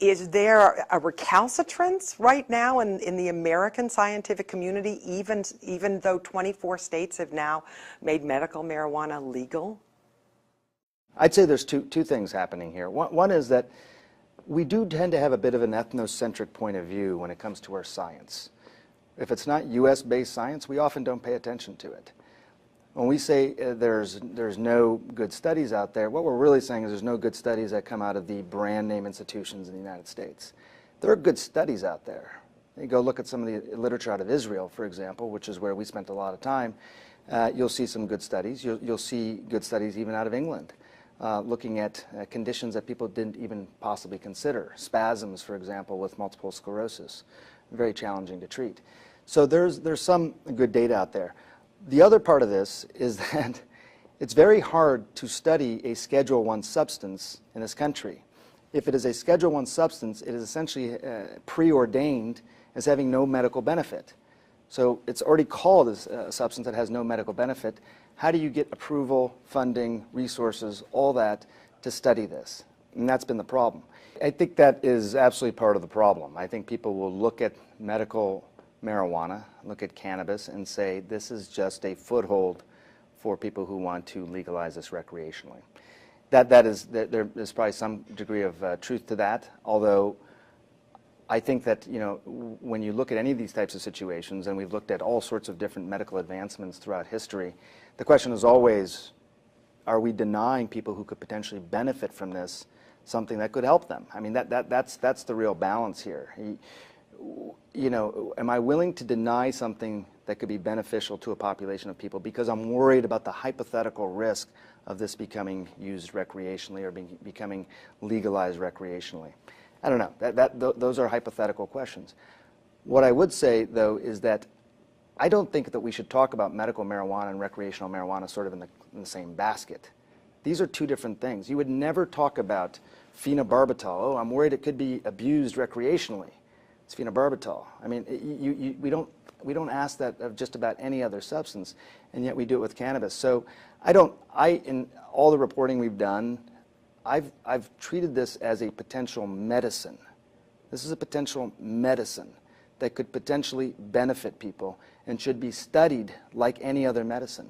Is there a recalcitrance right now in the American scientific community, even though 24 states have now made medical marijuana legal? I'd say there's two things happening here. One is that we do tend to have a bit of an ethnocentric point of view when it comes to our science. If it's not US-based science, we often don't pay attention to it. When we say there's no good studies out there, what we're really saying is there's no good studies that come out of the brand name institutions in the United States. There are good studies out there. You go look at some of the literature out of Israel, for example, which is where we spent a lot of time. You'll see some good studies. You'll see good studies even out of England, looking at conditions that people didn't even possibly consider. Spasms, for example, with multiple sclerosis, very challenging to treat. So there's some good data out there. The other part of this is that it's very hard to study a Schedule I substance in this country. If it is a Schedule I substance, it is essentially preordained as having no medical benefit. So it's already called as a substance that has no medical benefit. How do you get approval, funding, resources, all that to study this? And that's been the problem. I think that is absolutely part of the problem. I think people will look at medical marijuana, look at cannabis, and say this is just a foothold for people who want to legalize this recreationally. There is probably some degree of truth to that, although I think that, you know, when you look at any of these types of situations, and we've looked at all sorts of different medical advancements throughout history, the question is always, are we denying people who could potentially benefit from this something that could help them? I mean, that's the real balance here. You know, am I willing to deny something that could be beneficial to a population of people because I'm worried about the hypothetical risk of this becoming used recreationally or becoming legalized recreationally? I don't know. Those are hypothetical questions. What I would say, though, is that I don't think that we should talk about medical marijuana and recreational marijuana sort of in the same basket. These are two different things. You would never talk about phenobarbital. Oh, I'm worried it could be abused recreationally. It's phenobarbital. I mean, we don't ask that of just about any other substance, and yet we do it with cannabis. So in all the reporting we've done, I've treated this as a potential medicine. This is a potential medicine that could potentially benefit people and should be studied like any other medicine.